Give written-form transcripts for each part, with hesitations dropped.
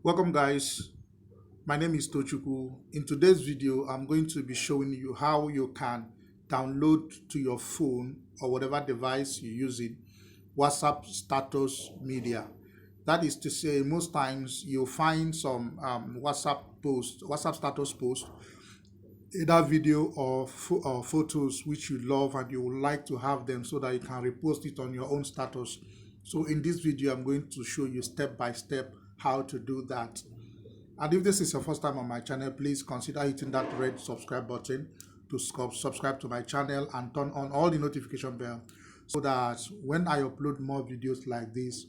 Welcome guys, my name is Tochukwu. In today's video, I'm going to be showing you how you can download to your phone or whatever device you're using WhatsApp status media. That is to say, most times you'll find some WhatsApp status post, either video or photos which you love and you would like to have them so that you can repost it on your own status. So in this video, I'm going to show you step by step how to do that. And if this is your first time on my channel, please consider hitting that red subscribe button to subscribe to my channel and turn on all the notification bell so that when I upload more videos like this,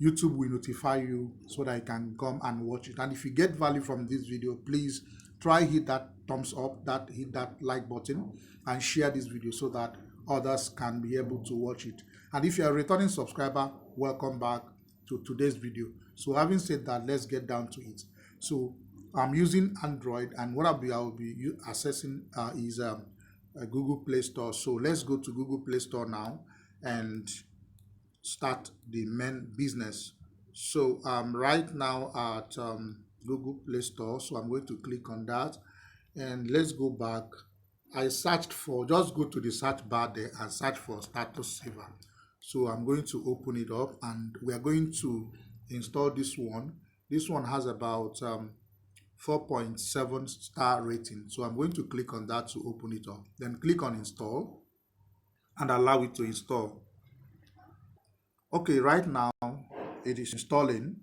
YouTube will notify you so that you can come and watch it. And if you get value from this video, please try hit that thumbs up, hit that like button and share this video so that others can be able to watch it. And if you're a returning subscriber, welcome back to today's video. So having said that, let's get down to it. So I'm using Android, and what I'll be accessing is a Google Play Store. So let's go to Google Play Store now and start the main business. So I'm right now at Google Play Store, so I'm going to click on that, and let's go back. I searched for, just go to the search bar there and search for Status Saver. So I'm going to open it up, and we are going to install this one. This one has about 4.7 star rating. So I'm going to click on that to open it up. Then click on install and allow it to install. Okay, right now it is installing.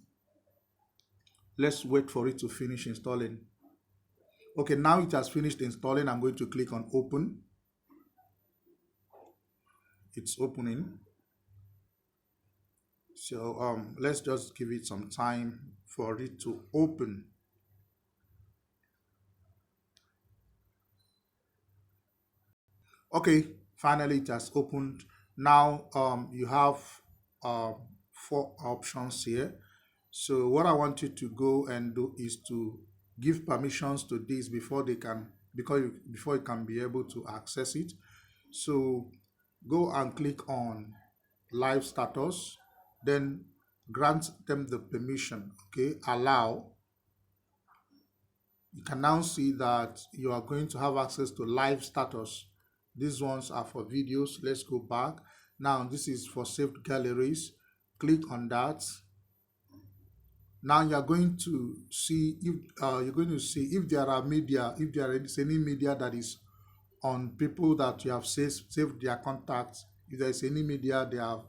Let's wait for it to finish installing. Okay, now it has finished installing. I'm going to click on open. It's opening. So let's just give it some time for it to open. Okay, finally it has opened. Now you have 4 options here. So what I want you to go and do is to give permissions to this before it can be able to access it. So go and click on live status, then grant them the permission. Okay, allow. You can now see that you are going to have access to live status. These ones are for videos. Let's go back. Now this is for saved galleries. Click on that. Now you are going to see if there are media, if there is any media that is on people that you have saved their contacts. If there is any media they have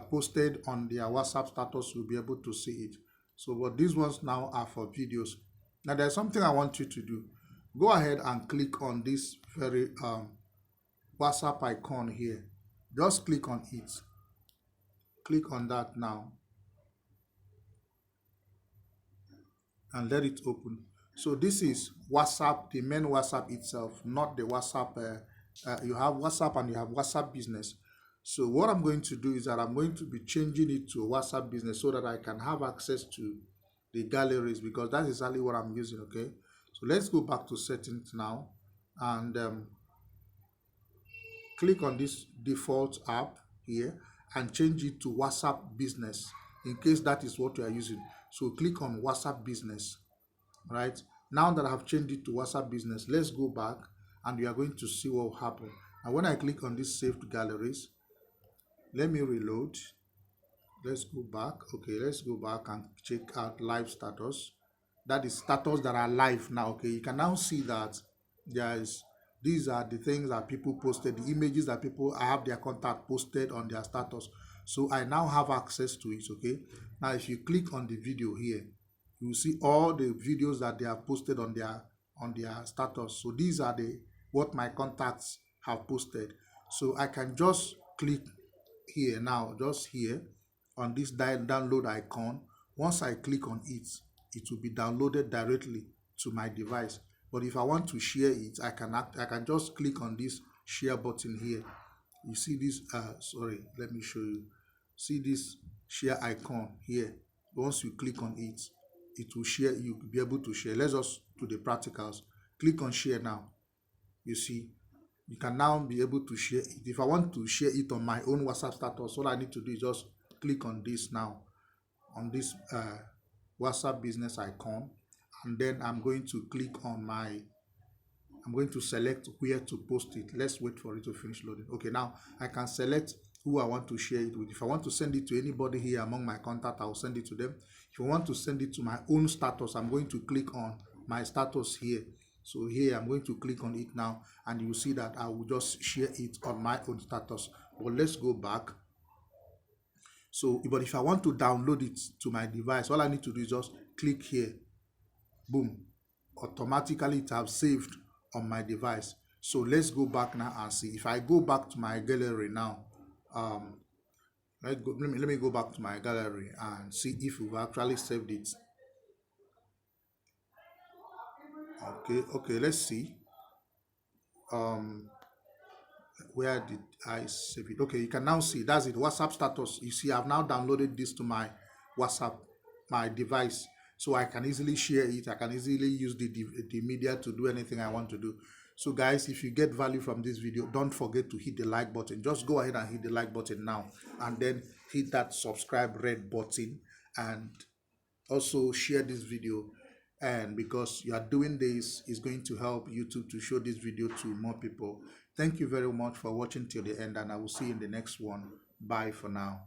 posted on their WhatsApp status, you'll be able to see it. So but these ones now are for videos. Now there's something I want you to do. Go ahead and click on this very WhatsApp icon here. Just click on it. Click on that now and let it open. So this is WhatsApp, the main WhatsApp itself, not the WhatsApp. You have WhatsApp and you have WhatsApp Business. So what I'm going to do is that I'm going to be changing it to WhatsApp Business so that I can have access to the galleries, because that's exactly what I'm using. Okay, so let's go back to settings now and click on this default app here and change it to WhatsApp Business in case that is what you are using. So click on WhatsApp Business. Right now that I have changed it to WhatsApp Business, let's go back and we are going to see what will happen. And when I click on this saved galleries, let me reload. Let's go back. Okay, let's go back and check out live status. That is status that are live now. Okay, you can now see that these are the things that people posted, the images that people have their contact posted on their status. So I now have access to it. Okay, now if you click on the video here, you will see all the videos that they have posted on their status. So these are what my contacts have posted. So I can just click here now, just here on this download icon. Once I click on it, it will be downloaded directly to my device. But if I want to share it, I can just click on this share button here. You see this sorry, let me show you. See this share icon here. Once you click on it, it will share. You'll be able to share. Let's just do the practicals. Click on share now. You see, you can now be able to share it. If I want to share it on my own WhatsApp status, all I need to do is just click on this now, on this WhatsApp business icon, and then I'm going to click on I'm going to select where to post it. Let's wait for it to finish loading. Okay, now I can select who I want to share it with. If I want to send it to anybody here among my contact, I'll send it to them. If I want to send it to my own status, I'm going to click on my status here. So here I'm going to click on it now, and you see that I will just share it on my own status. But let's go back. So, but if I want to download it to my device, all I need to do is just click here. Boom. Automatically it has saved on my device. So let's go back now and see. If I go back to my gallery now, let me go back to my gallery and see if we've actually saved it. Okay, let's see. Where did I save it? Okay, you can now see that's it. WhatsApp status. You see, I've now downloaded this to my WhatsApp, my device, so I can easily share it. I can easily use the media to do anything I want to do. So guys, if you get value from this video, don't forget to hit the like button. Just go ahead and hit the like button now, and then hit that subscribe red button, and also share this video. And because you are doing this, is going to help YouTube to show this video to more people. Thank you very much for watching till the end, and I will see you in the next one. Bye for now.